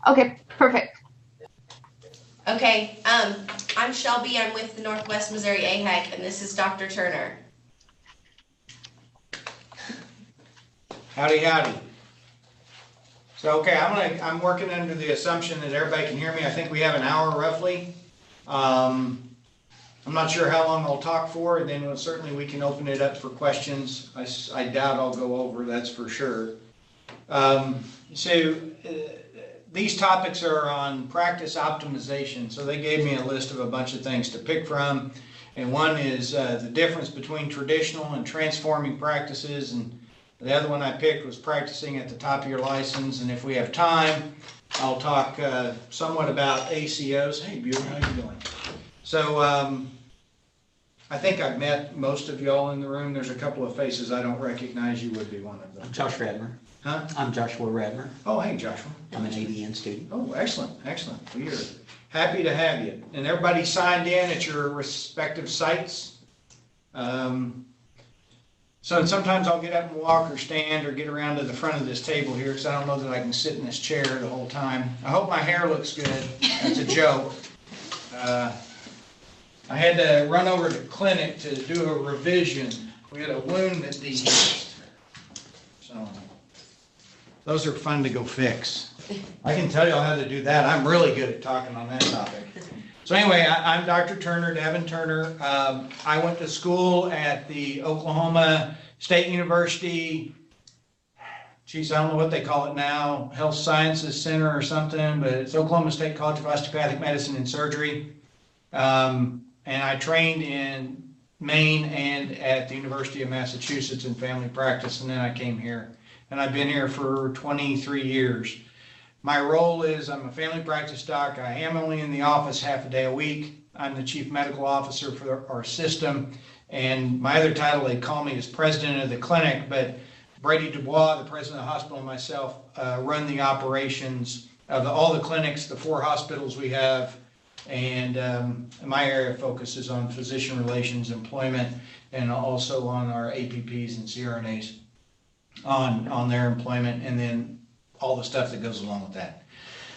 Okay, perfect. Okay, I'm Shelby. I'm with the Northwest Missouri AHEC, and this is Dr. Turner. Howdy, howdy. So, okay, I'm working under the assumption that everybody can hear me. I think we have an hour roughly. I'm not sure how long I'll talk for, and then certainly we can open it up for questions. I doubt I'll go over, that's for sure. These topics are on practice optimization. So they gave me a list of a bunch of things to pick from. And one is the difference between traditional and transforming practices. And the other one I picked was practicing at the top of your license. And if we have time, I'll talk somewhat about ACOs. Hey, Buell, how you doing? So I think I've met most of y'all in the room. There's a couple of faces I don't recognize. You would be one of them. I'm Josh Radmer. Huh? I'm Joshua Radmer. Oh, hey, Joshua. I'm an ADN student. Oh, excellent, excellent. We are happy to have you. And everybody signed in at your respective sites. So sometimes I'll get up and walk or stand or get around to the front of this table here because I don't know that I can sit in this chair the whole time. I hope my hair looks good. That's a joke. I had to run over to the clinic to do a revision. We had a wound that de-healed. So those are fun to go fix. I can tell y'all how to do that. I'm really good at talking on that topic. So anyway, I'm Dr. Turner, Devin Turner. I went to school at the Oklahoma State University, geez, I don't know what they call it now, Health Sciences Center or something, but it's Oklahoma State College of Osteopathic Medicine and Surgery. And I trained in Maine and at the University of Massachusetts in family practice, and then I came here. And I've been here for 23 years. My role is I'm a family practice doc. I am only in the office half a day a week. I'm the chief medical officer for our system. And my other title, they call me, is president of the clinic. But Brady Dubois, the president of the hospital, and myself run the operations of all the clinics, the 4 hospitals we have. And my area of focus is on physician relations, employment, and also on our APPs and CRNAs. On their employment, and then all the stuff that goes along with that.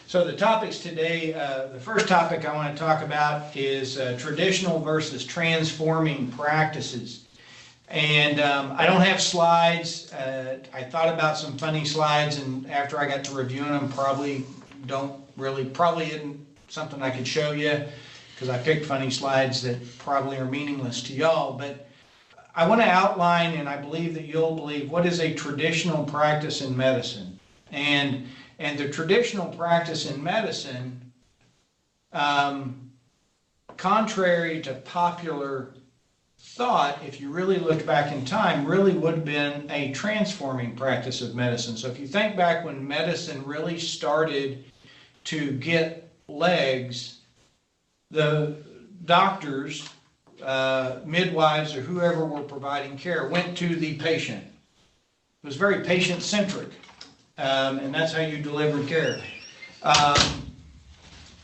So the topics today, the first topic I want to talk about is traditional versus transforming practices. And I don't have slides. I thought about some funny slides, and after I got to reviewing them, probably isn't something I could show you, because I picked funny slides that probably are meaningless to y'all. But I want to outline, and I believe that you'll believe, what is a traditional practice in medicine. And the traditional practice in medicine, contrary to popular thought, if you really looked back in time, really would have been a transforming practice of medicine. So if you think back when medicine really started to get legs, the doctors, midwives, or whoever were providing care went to the patient. It was very patient-centric, and that's how you delivered care.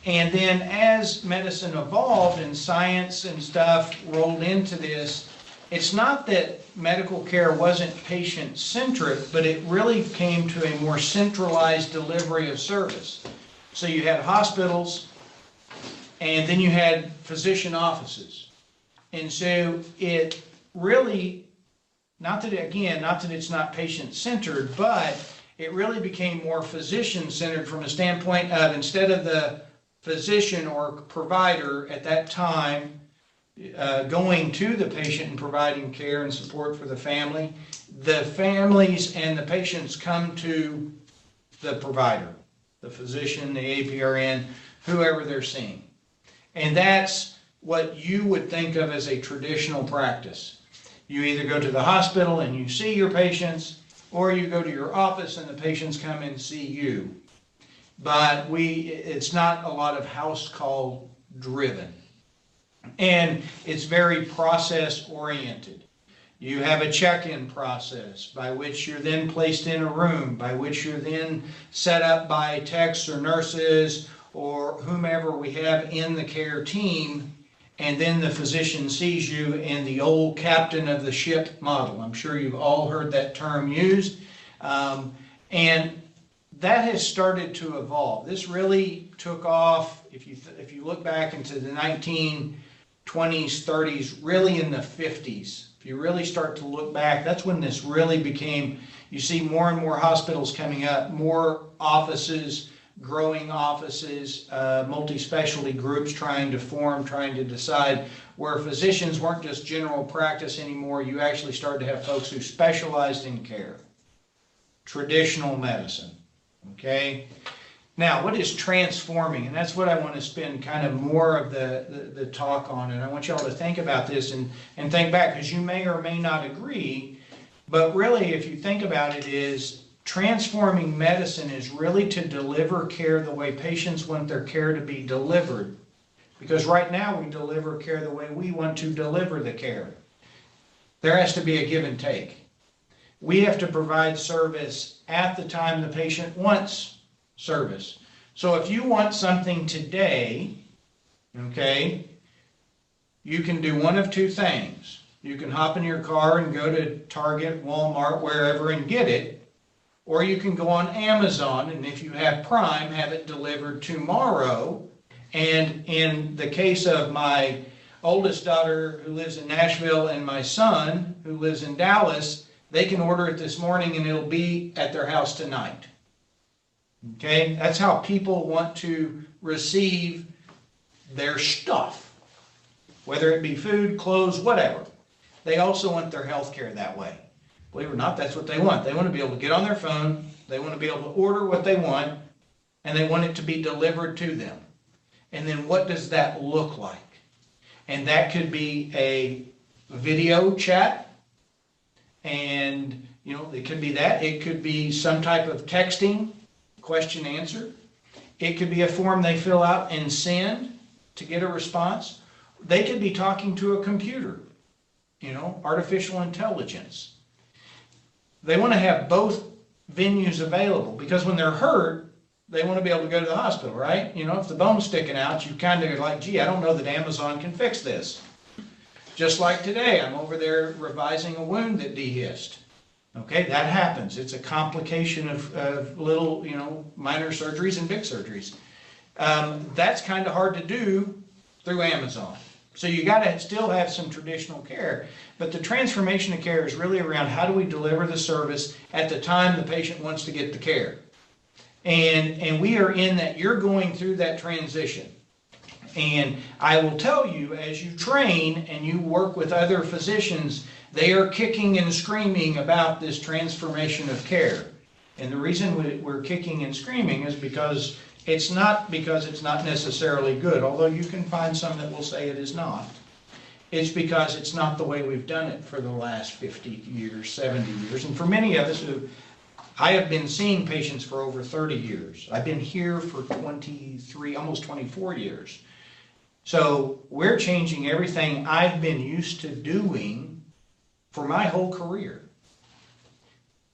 And then as medicine evolved and science and stuff rolled into this, it's not that medical care wasn't patient-centric, but it really came to a more centralized delivery of service. So you had hospitals, and then you had physician offices. And so it really, not that it's not patient-centered, but it really became more physician-centered from a standpoint of, instead of the physician or provider at that time going to the patient and providing care and support for the family, the families and the patients come to the provider, the physician, the APRN, whoever they're seeing. And that's what you would think of as a traditional practice. You either go to the hospital and you see your patients, or you go to your office and the patients come and see you. But it's not a lot of house call driven. And it's very process oriented. You have a check-in process by which you're then placed in a room, by which you're then set up by techs or nurses or whomever we have in the care team, and then the physician sees you in the old captain of the ship model. I'm sure you've all heard that term used. And that has started to evolve. This really took off, if you look back into the 1920s, 30s, really in the 50s. If you really start to look back, that's when this really became, you see more and more hospitals coming up, more offices, growing offices, multi-specialty groups trying to form, trying to decide, where physicians weren't just general practice anymore. You actually started to have folks who specialized in care, traditional medicine. Okay, now what is transforming? And that's what I want to spend kind of more of the talk on. And I want y'all to think about this and think back, because you may or may not agree, but really if you think about it, is transforming medicine is really to deliver care the way patients want their care to be delivered. Because right now we deliver care the way we want to deliver the care. There has to be a give and take. We have to provide service at the time the patient wants service. So if you want something today, okay, you can do one of two things. You can hop in your car and go to Target, Walmart, wherever and get it. Or you can go on Amazon, and if you have Prime, have it delivered tomorrow. And in the case of my oldest daughter who lives in Nashville and my son who lives in Dallas, they can order it this morning and it'll be at their house tonight. Okay, that's how people want to receive their stuff, whether it be food, clothes, whatever. They also want their health care that way. Believe it or not, that's what they want. They want to be able to get on their phone, they want to be able to order what they want, and they want it to be delivered to them. And then what does that look like? And that could be a video chat, and it could be that. It could be some type of texting, question answer. It could be a form they fill out and send to get a response. They could be talking to a computer, artificial intelligence. They want to have both venues available, because when they're hurt, they want to be able to go to the hospital, right? If the bone's sticking out, you kind of like, gee, I don't know that Amazon can fix this. Just like today, I'm over there revising a wound that dehisced. Okay, that happens. It's a complication of little, minor surgeries and big surgeries. That's kind of hard to do through Amazon. So you got to still have some traditional care. But the transformation of care is really around how do we deliver the service at the time the patient wants to get the care. And we are in that, you're going through that transition. And I will tell you, as you train and you work with other physicians, they are kicking and screaming about this transformation of care. And the reason we're kicking and screaming is because it's not necessarily good, although you can find some that will say it is not. It's because it's not the way we've done it for the last 50 years, 70 years. And for many of us I have been seeing patients for over 30 years. I've been here for 23, almost 24 years. So we're changing everything I've been used to doing for my whole career.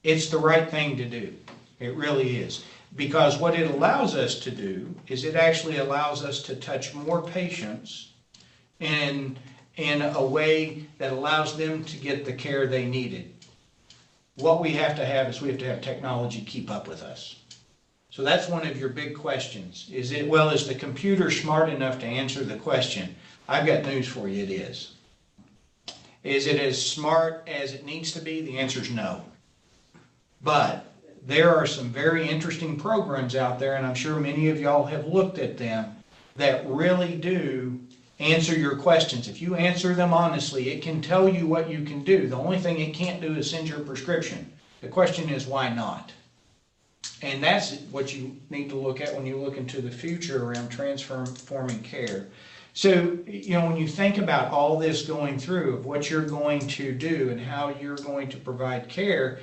It's the right thing to do. It really is. Because what it allows us to do is it actually allows us to touch more patients in a way that allows them to get the care they needed. What we have to have is we have to have technology keep up with us. So that's one of your big questions. Is the computer smart enough to answer the question? I've got news for you, it is. Is it as smart as it needs to be? The answer is no. But there are some very interesting programs out there, and I'm sure many of y'all have looked at them, that really do answer your questions. If you answer them honestly, it can tell you what you can do. The only thing it can't do is send you a prescription. The question is, why not? And that's what you need to look at when you look into the future around transforming care. So, when you think about all this going through of what you're going to do and how you're going to provide care,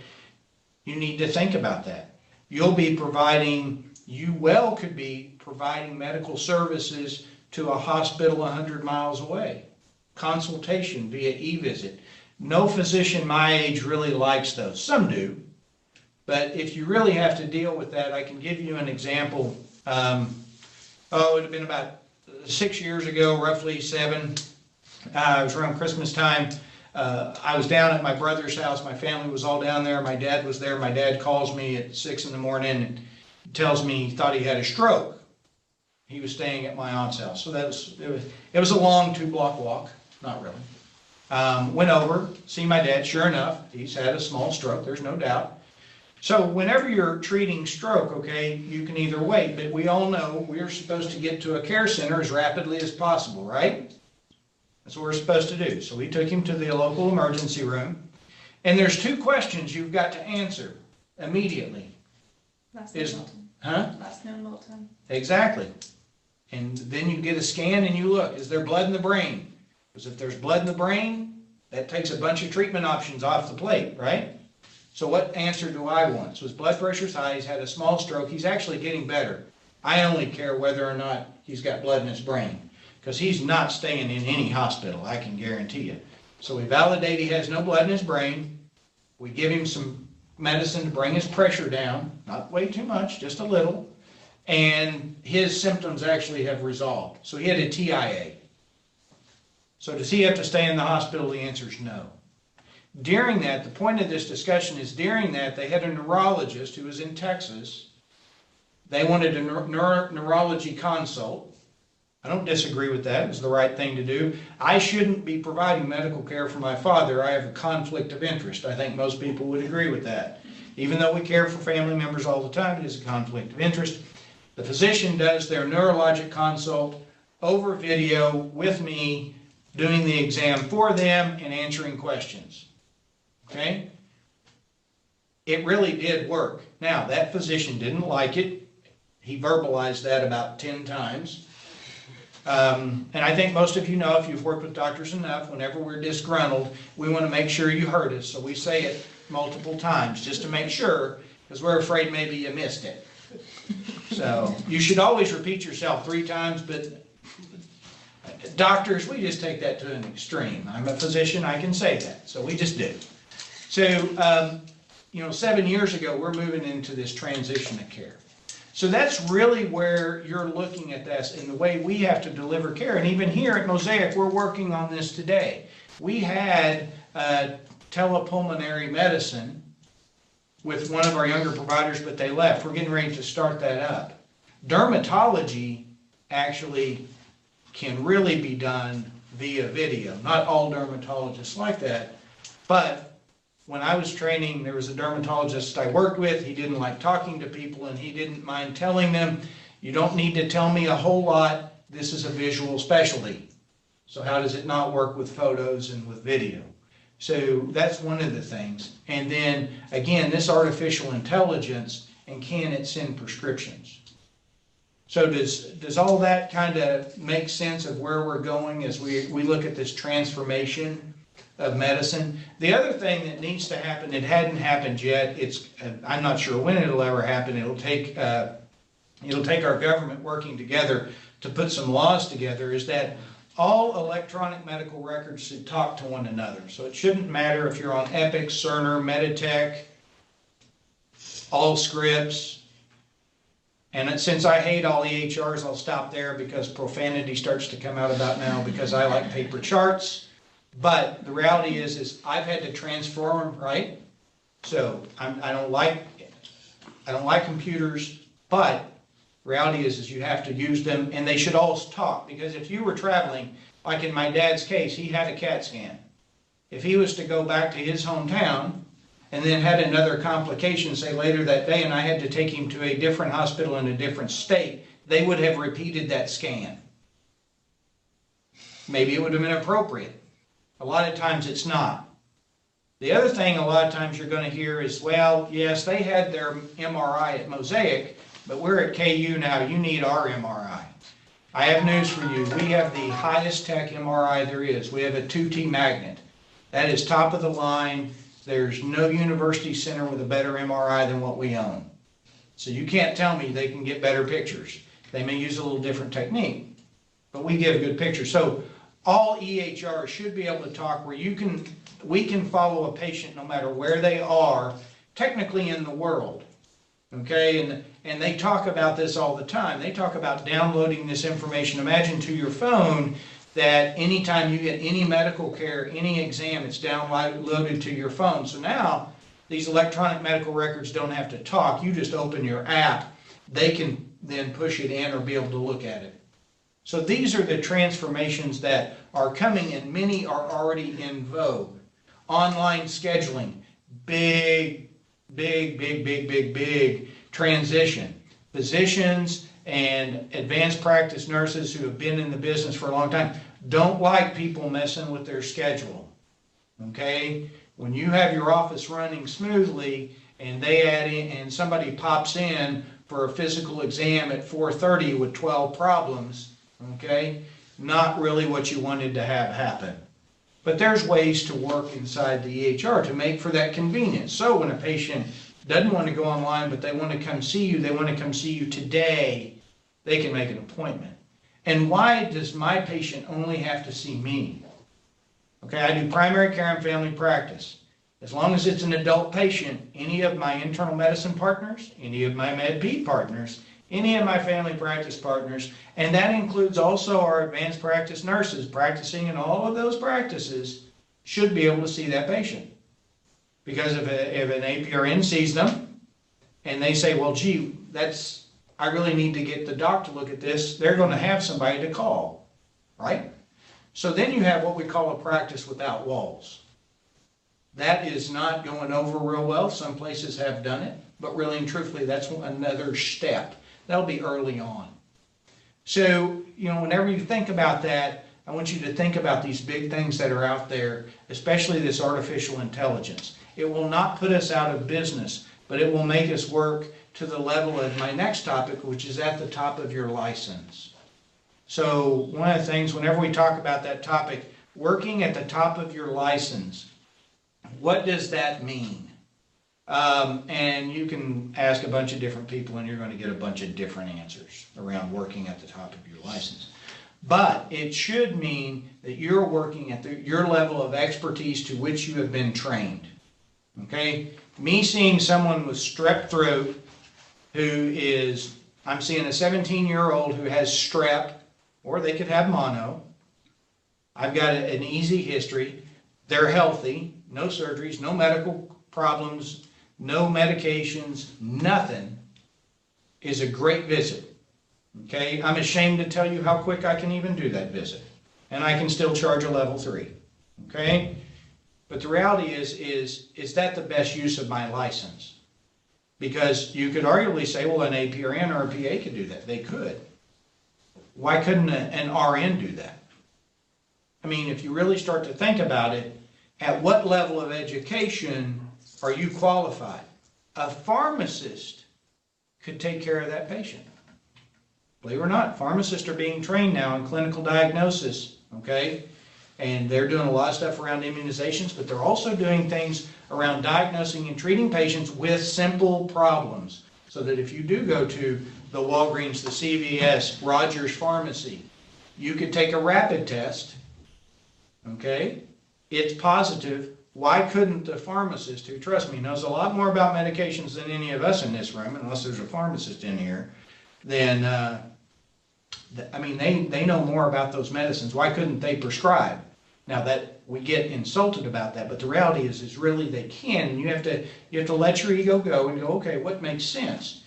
you need to think about that. You could be providing medical services to a hospital 100 miles away. Consultation via e-visit. No physician my age really likes those. Some do. But if you really have to deal with that, I can give you an example. It would have been about 6 years ago, roughly 7. It was around Christmas time. I was down at my brother's house. My family was all down there. My dad was there. My dad calls me at 6 in the morning tells me he thought he had a stroke. He was staying at my aunt's house. So it was a long 2-block walk, not really. Went over, see my dad. Sure enough, he's had a small stroke, there's no doubt. So whenever you're treating stroke, okay, you can either wait, but we all know we're supposed to get to a care center as rapidly as possible, right? That's what we're supposed to do. So we took him to the local emergency room, and there's 2 questions you've got to answer immediately. Last name Milton. Huh? Last name Milton. Exactly. And then you get a scan and you look, is there blood in the brain? Because if there's blood in the brain, that takes a bunch of treatment options off the plate, right? So what answer do I want? So his blood pressure's high, he's had a small stroke, he's actually getting better. I only care whether or not he's got blood in his brain, because he's not staying in any hospital, I can guarantee you. So we validate he has no blood in his brain. We give him some medicine to bring his pressure down, not way too much, just a little. And his symptoms actually have resolved. So he had a TIA. So does he have to stay in the hospital? The answer is no. During that, the point of this discussion is during that, they had a neurologist who was in Texas. They wanted a neurology consult. I don't disagree with that. It was the right thing to do. I shouldn't be providing medical care for my father. I have a conflict of interest. I think most people would agree with that. Even though we care for family members all the time, it is a conflict of interest. The physician does their neurologic consult over video with me, doing the exam for them and answering questions. Okay? It really did work. Now, that physician didn't like it. He verbalized that about 10 times. And I think most of you know, if you've worked with doctors enough, whenever we're disgruntled, we want to make sure you heard us. So we say it multiple times just to make sure, because we're afraid maybe you missed it. So you should always repeat yourself 3 times, but doctors, we just take that to an extreme. I'm a physician, I can say that. So we just do. So, 7 years ago, we're moving into this transition of care. So that's really where you're looking at this in the way we have to deliver care. And even here at Mosaic, we're working on this today. We had telepulmonary medicine with one of our younger providers, but they left. We're getting ready to start that up. Dermatology actually can really be done via video. Not all dermatologists like that, but when I was training, there was a dermatologist I worked with. He didn't like talking to people, and he didn't mind telling them, you don't need to tell me a whole lot. This is a visual specialty. So how does it not work with photos and with video? So that's one of the things. And then, again, this artificial intelligence, and can it send prescriptions? So does all that kind of make sense of where we're going as we look at this transformation of medicine? The other thing that needs to happen, it hadn't happened yet, I'm not sure when it'll ever happen. It'll take our government working together to put some laws together, is that all electronic medical records should talk to one another. So it shouldn't matter if you're on Epic, Cerner, Meditech, Allscripts. And since I hate all EHRs, I'll stop there because profanity starts to come out about now because I like paper charts. But the reality is I've had to transform, right? So I don't like computers, but the reality is you have to use them, and they should all talk. Because if you were traveling, like in my dad's case, he had a CAT scan. If he was to go back to his hometown and then had another complication, say later that day, and I had to take him to a different hospital in a different state, they would have repeated that scan. Maybe it would have been appropriate. A lot of times it's not. The other thing a lot of times you're going to hear is, well, yes, they had their MRI at Mosaic, but we're at KU now, you need our MRI. I have news for you. We have the highest tech MRI there is. We have a 2T magnet. That is top of the line. There's no university center with a better MRI than what we own. So you can't tell me they can get better pictures. They may use a little different technique, but we give good pictures. So all EHRs should be able to talk where we can follow a patient no matter where they are, technically in the world. Okay, and they talk about this all the time. They talk about downloading this information. Imagine to your phone that anytime you get any medical care, any exam, it's downloaded to your phone. So now these electronic medical records don't have to talk. You just open your app they can then push it in or be able to look at it. So these are the transformations that are coming, and many are already in vogue. Online scheduling, big transition. Physicians and advanced practice nurses who have been in the business for a long time don't like people messing with their schedule. Okay? When you have your office running smoothly and they add in and somebody pops in for a physical exam at 4:30 with 12 problems, okay? Not really what you wanted to have happen. But there's ways to work inside the EHR to make for that convenience. So when a patient doesn't want to go online, but they want to come see you, they want to come see you today, they can make an appointment. And why does my patient only have to see me? Okay, I do primary care and family practice. As long as it's an adult patient, any of my internal medicine partners, any of my med ped partners, any of my family practice partners, and that includes also our advanced practice nurses practicing in all of those practices, should be able to see that patient. Because if an APRN sees them and they say, well, gee, I really need to get the doc to look at this, they're going to have somebody to call, right? So then you have what we call a practice without walls. That is not going over real well. Some places have done it, but really and truthfully, that's another step. That'll be early on. So, whenever you think about that, I want you to think about these big things that are out there, especially this artificial intelligence. It will not put us out of business, but it will make us work to the level of my next topic, which is at the top of your license. So one of the things, whenever we talk about that topic, working at the top of your license, what does that mean? And you can ask a bunch of different people and you're going to get a bunch of different answers around working at the top of your license. But it should mean that you're working at your level of expertise to which you have been trained. Okay? Me seeing someone with strep throat I'm seeing a 17-year-old who has strep, or they could have mono. I've got an easy history. They're healthy, no surgeries, no medical problems, no medications, nothing, is a great visit. Okay, I'm ashamed to tell you how quick I can even do that visit. And I can still charge a level 3. Okay? But the reality is that the best use of my license? Because you could arguably say, well, an APRN or a PA could do that. They could. Why couldn't an RN do that? I mean, if you really start to think about it, at what level of education are you qualified? A pharmacist could take care of that patient. Believe it or not, pharmacists are being trained now in clinical diagnosis, okay? And they're doing a lot of stuff around immunizations, but they're also doing things around diagnosing and treating patients with simple problems. So that if you do go to the Walgreens, the CVS, Rogers Pharmacy, you could take a rapid test, okay? It's positive. Why couldn't the pharmacist, who, trust me, knows a lot more about medications than any of us in this room, unless there's a pharmacist in here, then, they know more about those medicines. Why couldn't they prescribe? Now that we get insulted about that, but the reality is really they can. And you have to let your ego go and go, okay, what makes sense?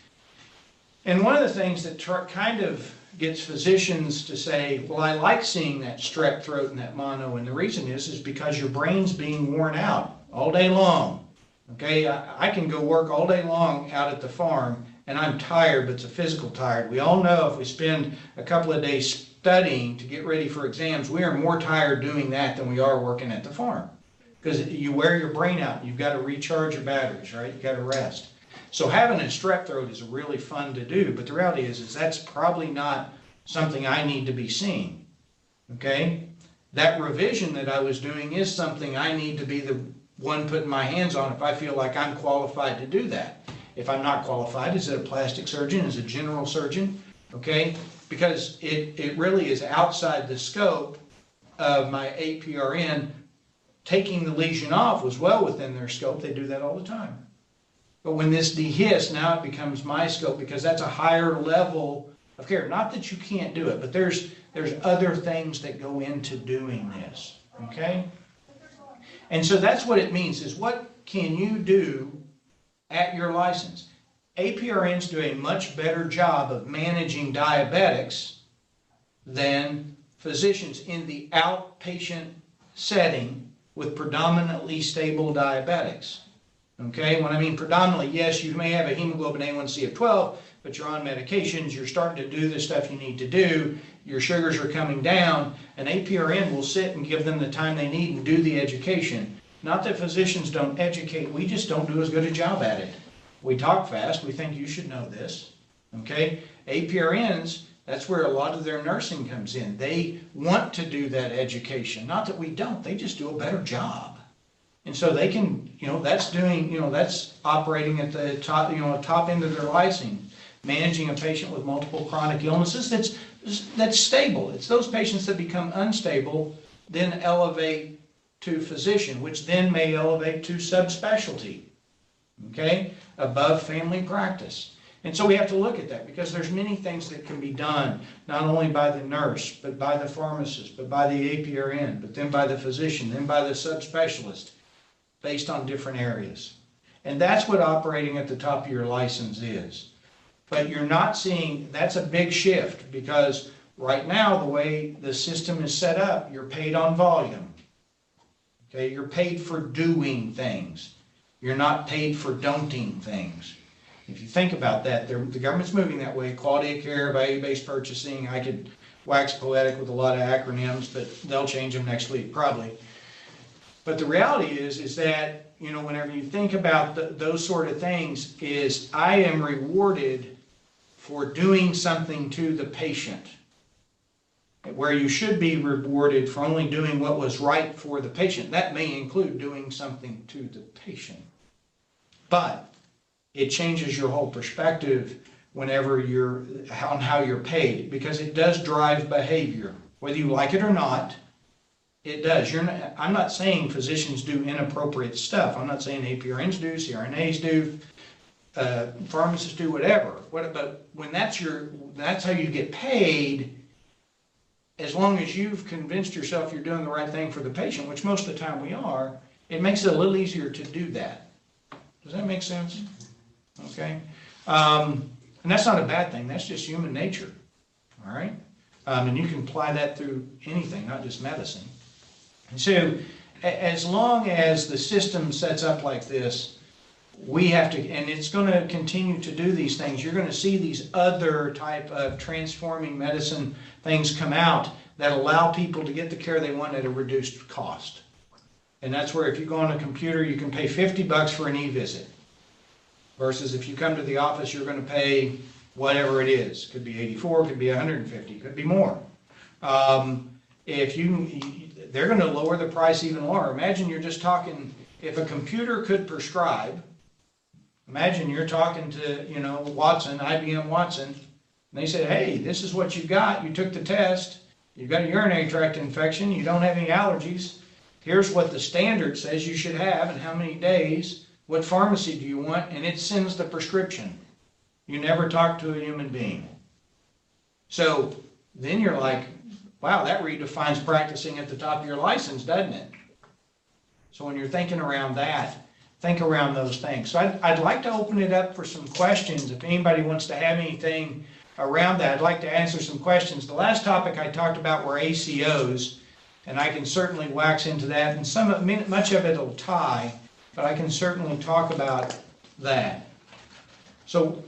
And one of the things that kind of gets physicians to say, well, I like seeing that strep throat and that mono, and the reason is because your brain's being worn out all day long. Okay, I can go work all day long out at the farm, and I'm tired, but it's a physical tired. We all know if we spend a couple of days studying to get ready for exams, we are more tired doing that than we are working at the farm. Because you wear your brain out, you've got to recharge your batteries, right? You've got to rest. So having a strep throat is really fun to do, but the reality is that's probably not something I need to be seeing, okay? That revision that I was doing is something I need to be the one putting my hands on if I feel like I'm qualified to do that. If I'm not qualified, is it a plastic surgeon, is it a general surgeon, okay? Because it really is outside the scope of my APRN. Taking the lesion off was well within their scope. They do that all the time. But when this dehisced, now it becomes my scope because that's a higher level of care. Not that you can't do it, but there's other things that go into doing this, okay? And so that's what it means, is what can you do at your license? APRNs do a much better job of managing diabetics than physicians in the outpatient setting with predominantly stable diabetics. Okay, when I mean predominantly, yes, you may have a hemoglobin A1C of 12, but you're on medications, you're starting to do the stuff you need to do, your sugars are coming down, an APRN will sit and give them the time they need and do the education. Not that physicians don't educate, we just don't do as good a job at it. We talk fast, we think you should know this, okay? APRNs, that's where a lot of their nursing comes in. They want to do that education. Not that we don't, they just do a better job. And so they can, that's operating at the top, top end of their licensing, managing a patient with multiple chronic illnesses that's stable. It's those patients that become unstable, then elevate to physician, which then may elevate to subspecialty, okay, above family practice. And so we have to look at that because there's many things that can be done, not only by the nurse, but by the pharmacist, but by the APRN, but then by the physician, then by the subspecialist, based on different areas. And that's what operating at the top of your license is. But you're not seeing, that's a big shift because right now the way the system is set up, you're paid on volume. Okay, you're paid for doing things. You're not paid for don'ting things. If you think about that, the government's moving that way. Quality of care, value-based purchasing. I could wax poetic with a lot of acronyms, but they'll change them next week probably. But the reality is that, whenever you think about those sort of things, is I am rewarded for doing something to the patient, where you should be rewarded for only doing what was right for the patient. That may include doing something to the patient. But it changes your whole perspective whenever on how you're paid, because it does drive behavior. Whether you like it or not, it does. I'm not saying physicians do inappropriate stuff. I'm not saying APRNs do, CRNAs do, pharmacists do, whatever. But when that's how you get paid, as long as you've convinced yourself you're doing the right thing for the patient, which most of the time we are, it makes it a little easier to do that. Does that make sense? Okay. And that's not a bad thing. That's just human nature. All right. And you can apply that through anything, not just medicine. And so as long as the system sets up like this, we have to, and it's going to continue to do these things. You're going to see these other type of transforming medicine things come out that allow people to get the care they want at a reduced cost. And that's where if you go on a computer, you can pay $50 for an e-visit. Versus if you come to the office, you're going to pay whatever it is. Could be 84, could be 150, could be more. They're going to lower the price even lower. Imagine you're just talking, if a computer could prescribe, imagine you're talking to, Watson, IBM Watson, and they said, hey, this is what you got. You took the test. You've got a urinary tract infection. You don't have any allergies. Here's what the standard says you should have and how many days. What pharmacy do you want? And it sends the prescription. You never talk to a human being. So then you're like, wow, that redefines practicing at the top of your license, doesn't it? So when you're thinking around that, think around those things. So I'd like to open it up for some questions. If anybody wants to have anything around that, I'd like to answer some questions. The last topic I talked about were ACOs, and I can certainly wax into that, and much of it will tie, but I can certainly talk about that. So,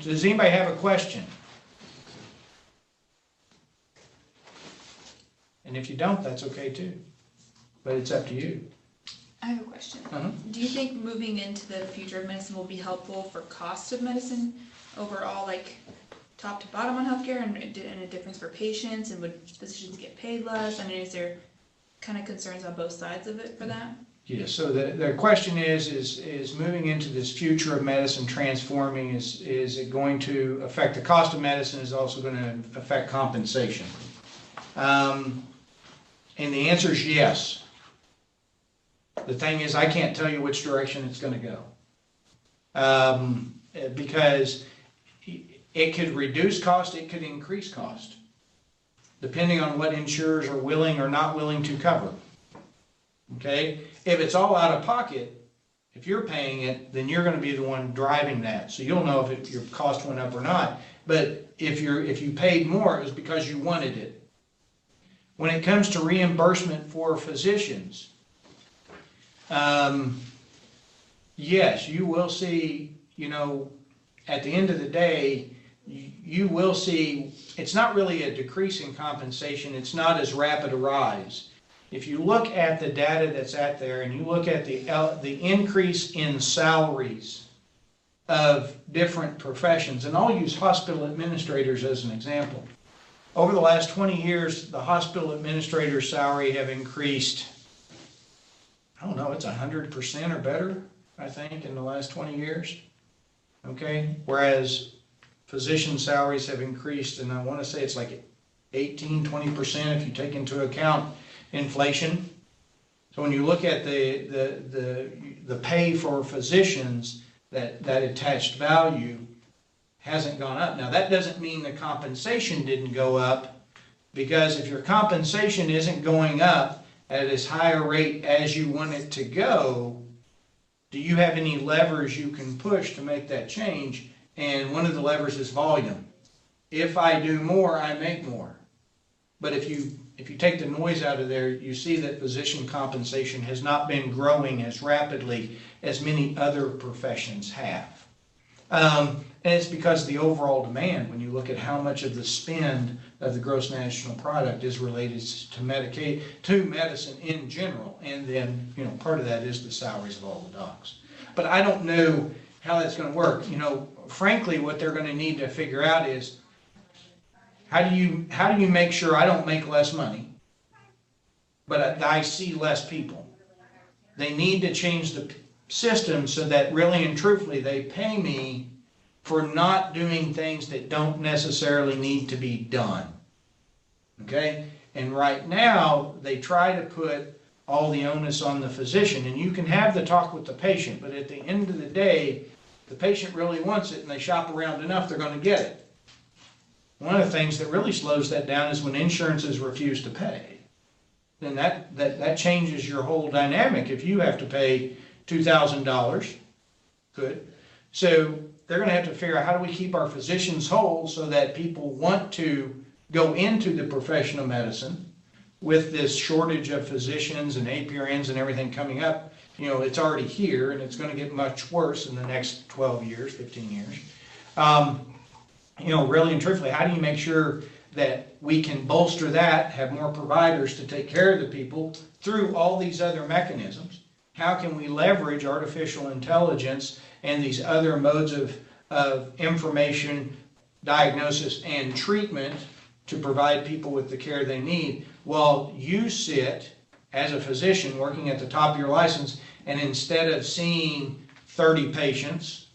does anybody have a question? And if you don't, that's okay too. But it's up to you. I have a question. Do you think moving into the future of medicine will be helpful for cost of medicine overall, like top to bottom on healthcare, and a difference for patients, and would physicians get paid less? I mean, is there kind of concerns on both sides of it for that? Yeah, so the question is moving into this future of medicine transforming, is it going to affect the cost of medicine? Is also going to affect compensation? And the answer is yes. The thing is, I can't tell you which direction it's going to go. Because it could reduce cost, it could increase cost, depending on what insurers are willing or not willing to cover. Okay? If it's all out of pocket, If you're paying it, then you're gonna be the one driving that, so you'll know if your cost went up or not. But if you paid more, it was because you wanted it. When it comes to reimbursement for physicians, yes, you will see, at the end of the day, you will see, it's not really a decrease in compensation, it's not as rapid a rise. If you look at the data that's out there and you look at the increase in salaries of different professions, and I'll use hospital administrators as an example. Over the last 20 years, the hospital administrator's salary have increased, I don't know, it's 100% or better, I think, in the last 20 years. Okay, whereas physician salaries have increased, and I want to say it's like 18-20% if you take into account inflation. So when you look at the pay for physicians, that attached value hasn't gone up. Now that doesn't mean the compensation didn't go up, because if your compensation isn't going up at as high a rate as you want it to go, do you have any levers you can push to make that change? And one of the levers is volume. If I do more, I make more. But if you take the noise out of there, you see that physician compensation has not been growing as rapidly as many other professions have. And it's because of the overall demand. When you look at how much of the spend of the gross national product is related to medicine in general, and then part of that is the salaries of all the docs. But I don't know how that's going to work. Frankly, what they're going to need to figure out is how do you make sure I don't make less money, but I see less people. They need to change the system so that really and truthfully they pay me for not doing things that don't necessarily need to be done. Okay? And right now, they try to put all the onus on the physician, and you can have the talk with the patient, but at the end of the day, the patient really wants it and they shop around enough, they're going to get it. One of the things that really slows that down is when insurances refuse to pay. Then that changes your whole dynamic. If you have to pay $2,000, good. So they're going to have to figure out, how do we keep our physicians whole so that people want to go into the profession of medicine with this shortage of physicians and APRNs and everything coming up. It's already here and it's going to get much worse in the next 12 years, 15 years. Really and truthfully, how do you make sure that we can bolster that, have more providers to take care of the people through all these other mechanisms? How can we leverage artificial intelligence and these other modes of information, diagnosis, and treatment to provide people with the care they need, while you sit as a physician working at the top of your license, and instead of seeing 30 patients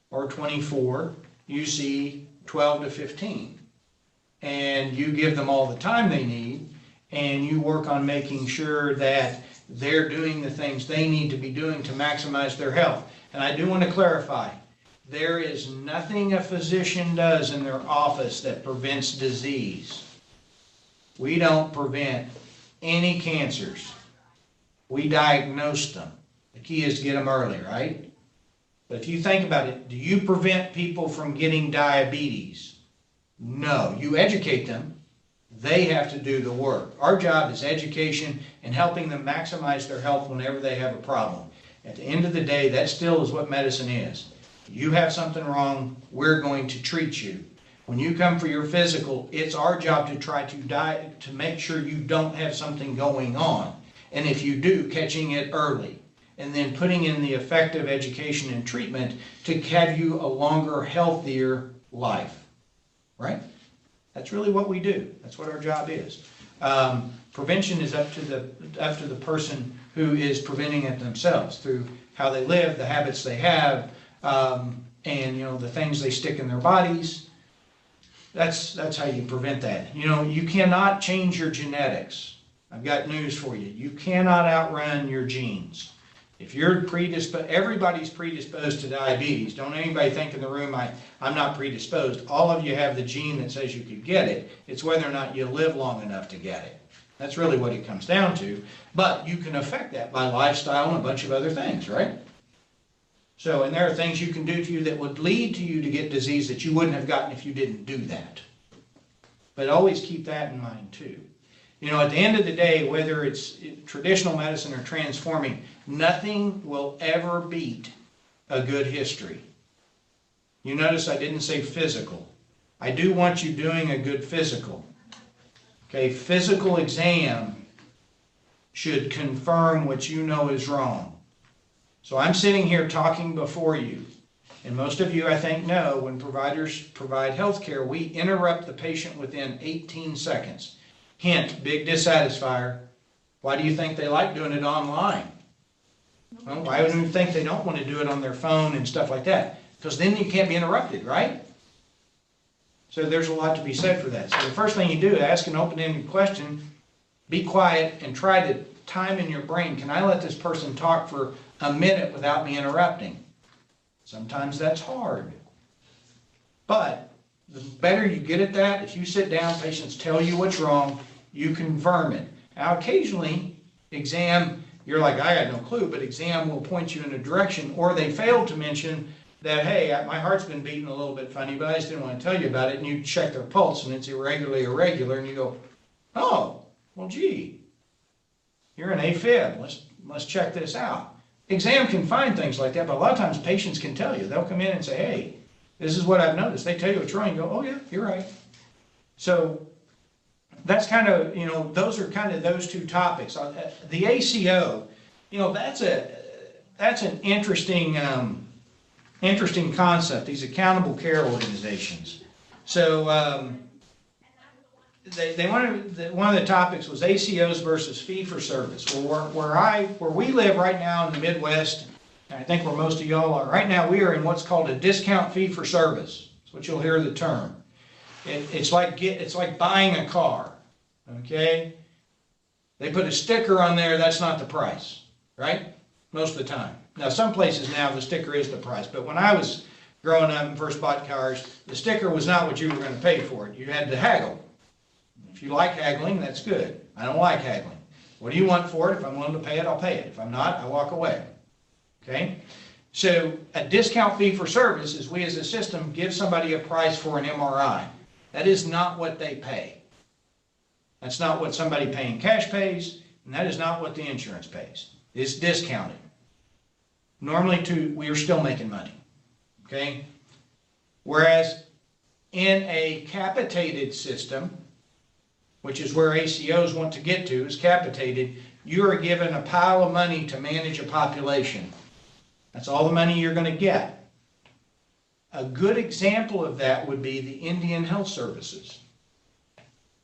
or 24, you see 12 to 15. And you give them all the time they need, and you work on making sure that they're doing the things they need to be doing to maximize their health. And I do want to clarify, there is nothing a physician does in their office that prevents disease. We don't prevent any cancers. We diagnose them. The key is to get them early, right? But if you think about it, do you prevent people from getting diabetes? No. You educate them. They have to do the work. Our job is education and helping them maximize their health whenever they have a problem. At the end of the day, that still is what medicine is. You have something wrong, we're going to treat you. When you come for your physical, it's our job to try to make sure you don't have something going on. And if you do, catching it early. And then putting in the effective education and treatment to have you a longer, healthier life. Right? That's really what we do. That's what our job is. Prevention is up to the person who is preventing it themselves through how they live, the habits they have, and the things they stick in their bodies. That's how you prevent that. You cannot change your genetics. I've got news for you. You cannot outrun your genes. If you're predisposed, everybody's predisposed to diabetes. Don't anybody think in the room, I'm not predisposed. All of you have the gene that says you could get it. It's whether or not you live long enough to get it. That's really what it comes down to. But you can affect that by lifestyle and a bunch of other things, right? So, and there are things you can do to you that would lead to you to get disease that you wouldn't have gotten if you didn't do that. But always keep that in mind too. You know, at the end of the day, whether it's traditional medicine or transforming, nothing will ever beat a good history. You notice I didn't say physical. I do want you doing a good physical. Okay, physical exam should confirm what you know is wrong. So I'm sitting here talking before you, and most of you I think know when providers provide health care, we interrupt the patient within 18 seconds. Hint, big dissatisfier. Why do you think they like doing it online? Well, why would you think they don't want to do it on their phone and stuff like that? Because then you can't be interrupted, right? So there's a lot to be said for that. So the first thing you do, ask an open-ended question, be quiet, and try to time in your brain. Can I let this person talk for a minute without me interrupting? Sometimes that's hard. But the better you get at that, if you sit down, patients tell you what's wrong, you confirm it. Now occasionally, exam, you're like, I got no clue, but exam will point you in a direction, or they failed to mention that, hey, my heart's been beating a little bit funny, but I just didn't want to tell you about it, and you check their pulse, and it's irregular, and you go, oh, well, gee, you're an AFib, let's check this out. Exam can find things like that, but a lot of times patients can tell you. They'll come in and say, hey, this is what I've noticed. They tell you what's wrong, you go, oh yeah, you're right. So that's kind of, you know, those are kind of those two topics. The ACO, you know, that's an interesting concept, these accountable care organizations. So they wanted, one of the topics was ACOs versus fee-for-service. Well, where we live right now in the Midwest, and I think where most of y'all are, right now we are in what's called a discount fee-for-service. That's what you'll hear the term. It's like buying a car, okay? They put a sticker on there, that's not the price, right? Most of the time. Now, some places now the sticker is the price, but when I was growing up and first bought cars, the sticker was not what you were going to pay for it. You had to haggle. If you like haggling, that's good. I don't like haggling. What do you want for it? If I'm willing to pay it, I'll pay it. If I'm not, I walk away. Okay? So a discount fee for service is we as a system give somebody a price for an MRI. That is not what they pay. That's not what somebody paying cash pays, and that is not what the insurance pays. It's discounted. Normally, we are still making money. Okay? Whereas in a capitated system, which is where ACOs want to get to, is capitated, you are given a pile of money to manage a population. That's all the money you're going to get. A good example of that would be the Indian Health Services.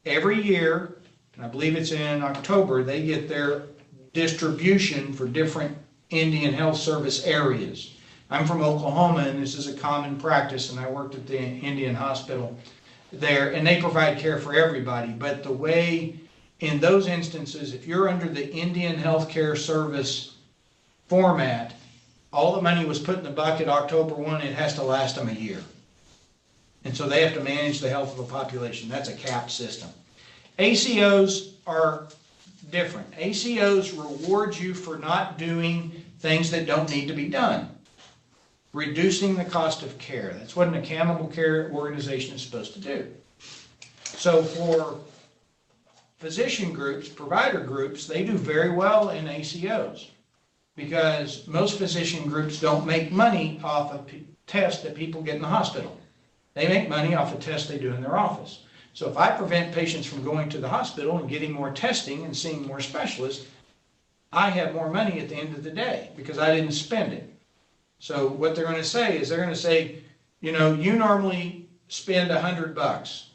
Every year, and I believe it's in October, they get their distribution for different Indian Health Service areas. I'm from Oklahoma, and this is a common practice, and I worked at the Indian Hospital there, and they provide care for everybody. But the way, in those instances, if you're under the Indian Health Care Service format, all the money was put in the bucket October 1, it has to last them a year. And so they have to manage the health of a population. That's a capped system. ACOs are different. ACOs reward you for not doing things that don't need to be done. Reducing the cost of care. That's what an accountable care organization is supposed to do. So for physician groups, provider groups, they do very well in ACOs because most physician groups don't make money off of tests that people get in the hospital. They make money off of tests they do in their office. So if I prevent patients from going to the hospital and getting more testing and seeing more specialists, I have more money at the end of the day because I didn't spend it. So what they're going to say is they're going to say, you know, you normally spend $100.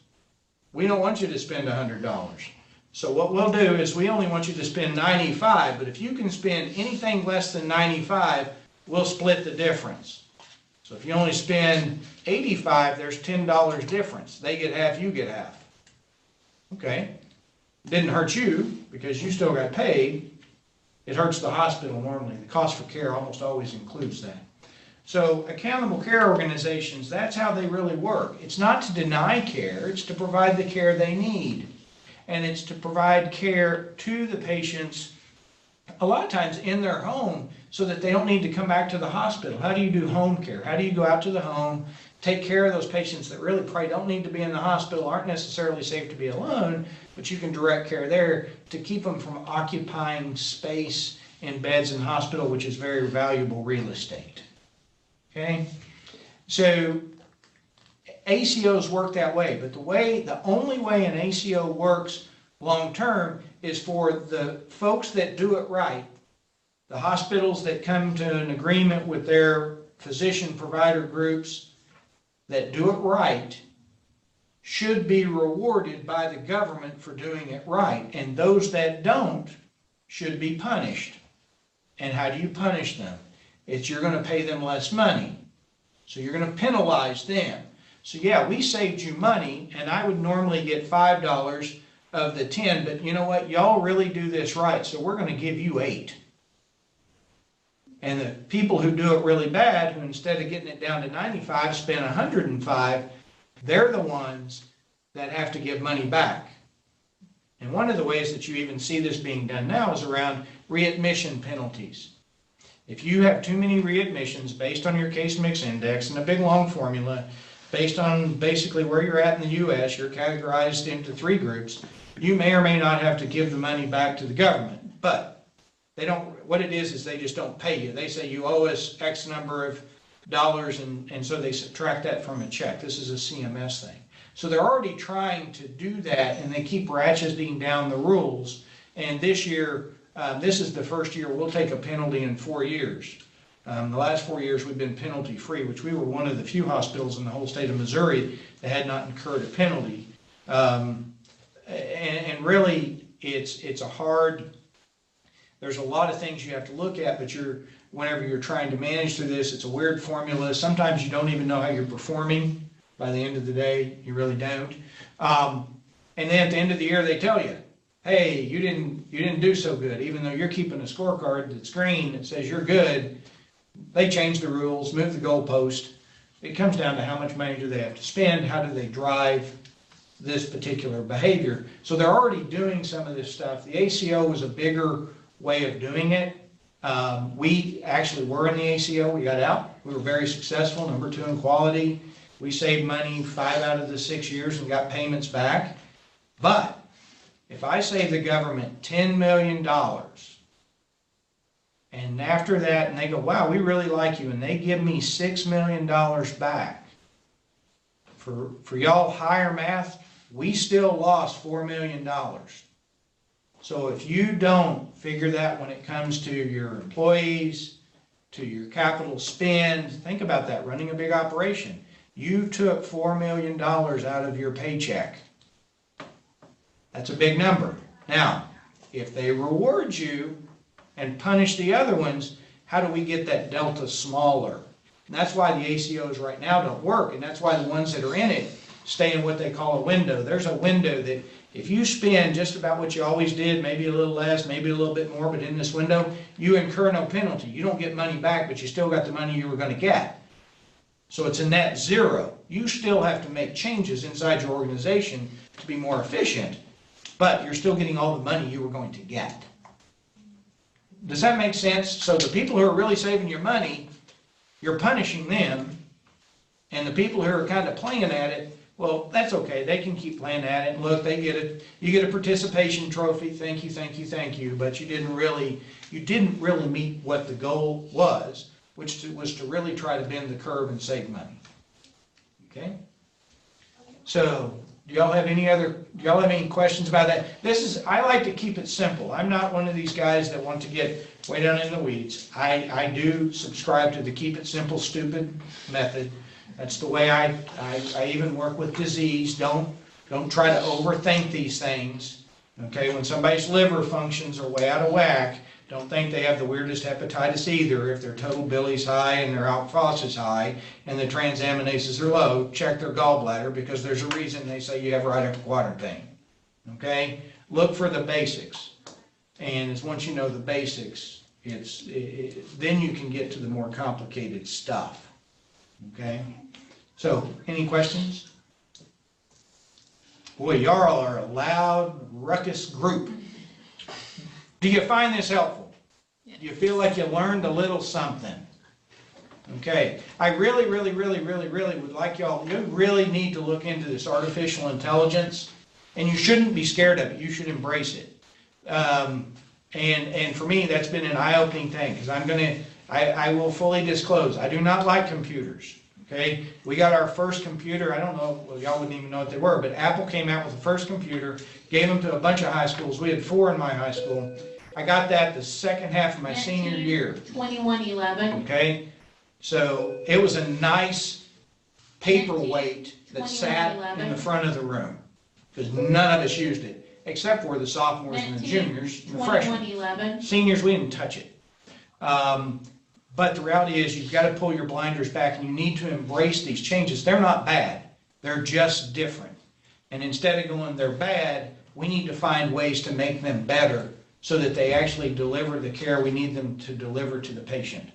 We don't want you to spend $100. So what we'll do is we only want you to spend $95, but if you can spend anything less than $95, we'll split the difference. So if you only spend $85, there's $10 difference. They get half, you get half. Okay? Didn't hurt you because you still got paid. It hurts the hospital normally. The cost for care almost always includes that. So accountable care organizations, that's how they really work. It's not to deny care, it's to provide the care they need. And it's to provide care to the patients a lot of times in their home so that they don't need to come back to the hospital. How do you do home care? How do you go out to the home, take care of those patients that really probably don't need to be in the hospital, aren't necessarily safe to be alone, but you can direct care there to keep them from occupying space in beds in hospital, which is very valuable real estate. Okay? So ACOs work that way, but the only way an ACO works long term is for the folks that do it right, the hospitals that come to an agreement with their physician provider groups that do it right should be rewarded by the government for doing it right, and those that don't should be punished. And how do you punish them? It's you're going to pay them less money, so you're going to penalize them. So yeah, we saved you money, and I would normally get $5 of the 10, but you know what? Y'all really do this right, so we're going to give you 8. And the people who do it really bad, who instead of getting it down to 95, spend 105, they're the ones that have to give money back. And one of the ways that you even see this being done now is around readmission penalties. If you have too many readmissions based on your case mix index and a big long formula, based on basically where you're at in the U.S., you're categorized into 3 groups, you may or may not have to give the money back to the government. But they don't, what it is they just don't pay you. They say you owe us X number of dollars, and so they subtract that from a check. This is a CMS thing. So they're already trying to do that, and they keep ratcheting down the rules. And this year, this is the first year we'll take a penalty in 4 years. The last 4 years we've been penalty free, which we were one of the few hospitals in the whole state of Missouri that had not incurred a penalty. And really, it's a hard, there's a lot of things you have to look at, but whenever you're trying to manage through this, it's a weird formula. Sometimes you don't even know how you're performing. By the end of the day, you really don't. And then at the end of the year, they tell you, hey, you didn't do so good, even though you're keeping a scorecard that's green that says you're good. They change the rules, move the goalpost. It comes down to how much money do they have to spend, how do they drive this particular behavior. So they're already doing some of this stuff. The ACO was a bigger way of doing it. We actually were in the ACO. We got out. We were very successful, number 2 in quality. We saved money 5 out of the 6 years and got payments back. But if I save the government $10 million, and after that, and they go, wow, we really like you, and they give me $6 million back, for y'all higher math, we still lost $4 million. So if you don't figure that when it comes to your employees, to your capital spend, think about that, running a big operation. You took $4 million out of your paycheck. That's a big number. Now, if they reward you and punish the other ones, how do we get that delta smaller? And that's why the ACOs right now don't work, and that's why the ones that are in it stay in what they call a window. There's a window that if you spend just about what you always did, maybe a little less, maybe a little bit more, but in this window, you incur no penalty. You don't get money back, but you still got the money you were going to get. So it's a net zero. You still have to make changes inside your organization to be more efficient, but you're still getting all the money you were going to get. Does that make sense? So the people who are really saving your money, you're punishing them, and the people who are kind of playing at it, well, that's okay. They can keep playing at it. Look, they get it. You get a participation trophy. Thank you, thank you, thank you. But you didn't really meet what the goal was, which was to really try to bend the curve and save money. Okay? So, do y'all have any questions about that? I like to keep it simple. I'm not one of these guys that want to get way down in the weeds. I do subscribe to the keep it simple, stupid method. That's the way I even work with disease. Don't try to overthink these things. Okay, when somebody's liver functions are way out of whack, don't think they have the weirdest hepatitis either. If their total bili's high and their alk phos is high and the transaminases are low, check their gallbladder, because there's a reason they say you have right upper quadrant pain. Okay, look for the basics, and it's once you know the basics, then you can get to the more complicated stuff. Okay. So, any questions? Boy, y'all are a loud, ruckus group. Do you find this helpful? Do you feel like you learned a little something? Okay, I really would like y'all, you really need to look into this artificial intelligence, and you shouldn't be scared of it, you should embrace it. And for me, that's been an eye-opening thing, because I will fully disclose, I do not like computers, okay? We got our first computer, I don't know, well, y'all wouldn't even know what they were, but Apple came out with the first computer, gave them to a bunch of high schools. We had 4 in my high school. I got that the second half of my senior year. 2111. Okay? So it was a nice paperweight that sat in the front of the room, because none of us used it, except for the sophomores and the juniors and the freshmen. 2111. Seniors, we didn't touch it. But the reality is you've got to pull your blinders back, and you need to embrace these changes. They're not bad. They're just different. And instead of going, they're bad, we need to find ways to make them better so that they actually deliver the care we need them to deliver to the patient.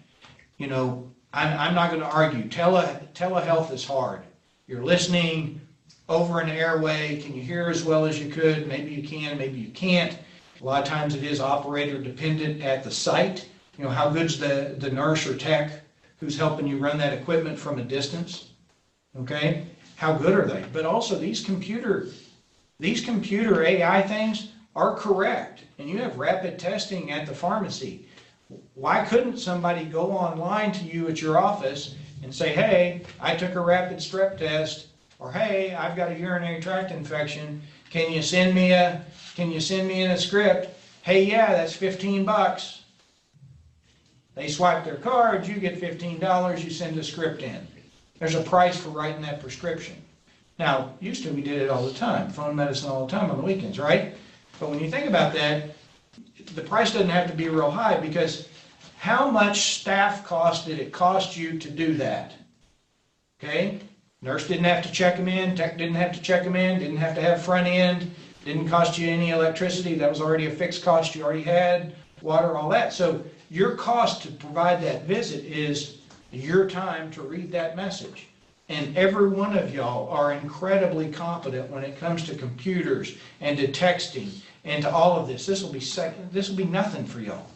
You know, I'm not going to argue. Telehealth is hard. You're listening over an airway. Can you hear as well as you could? Maybe you can, maybe you can't. A lot of times it is operator dependent at the site. You know, how good's the nurse or tech who's helping you run that equipment from a distance? Okay? How good are they? But also these computer AI things are correct. And you have rapid testing at the pharmacy. Why couldn't somebody go online to you at your office and say, hey, I took a rapid strep test, or hey, I've got a urinary tract infection. Can you send me in a script? Hey, yeah, that's $15. They swipe their cards, you get $15, you send a script in. There's a price for writing that prescription. Now, used to we did it all the time, phone medicine all the time on the weekends, right? But when you think about that, the price doesn't have to be real high, because how much staff cost did it cost you to do that? Okay? Nurse didn't have to check them in, tech didn't have to check them in, didn't have to have front end, didn't cost you any electricity, that was already a fixed cost you already had, water, all that. So your cost to provide that visit is your time to read that message. And every one of y'all are incredibly competent when it comes to computers and to texting and to all of this. This will be nothing for y'all.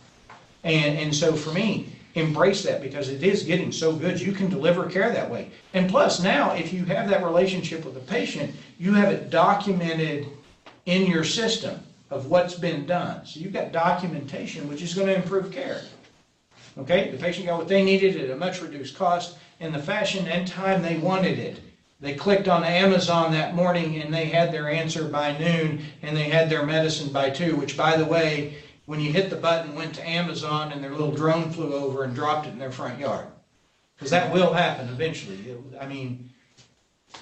And so for me, embrace that, because it is getting so good. You can deliver care that way. And plus now, if you have that relationship with the patient, you have it documented in your system of what's been done. So you've got documentation, which is going to improve care. Okay? The patient got what they needed at a much reduced cost in the fashion and time they wanted it. They clicked on Amazon that morning and they had their answer by noon, and they had their medicine by 2, which, by the way, when you hit the button, went to Amazon and their little drone flew over and dropped it in their front yard. Because that will happen eventually. I mean,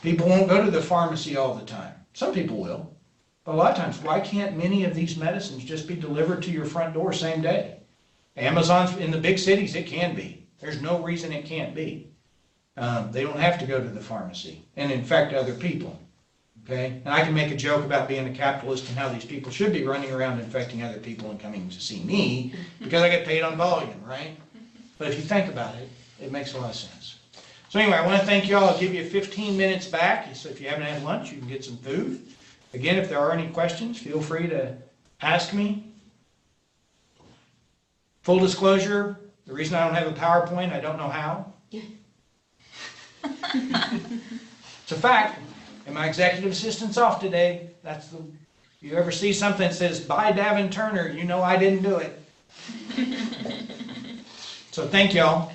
people won't go to the pharmacy all the time. Some people will. But a lot of times, why can't many of these medicines just be delivered to your front door same day? Amazon's in the big cities, it can be. There's no reason it can't be. They don't have to go to the pharmacy and infect other people. Okay? And I can make a joke about being a capitalist and how these people should be running around infecting other people and coming to see me, because I get paid on volume, right? But if you think about it, it makes a lot of sense. So anyway, I want to thank you all. I'll give you 15 minutes back. So if you haven't had lunch, you can get some food. Again, if there are any questions, feel free to ask me. Full disclosure, the reason I don't have a PowerPoint, I don't know how. It's a fact. And my executive assistant's off today. You ever see something that says, "By Davin Turner," you know I didn't do it. So thank y'all.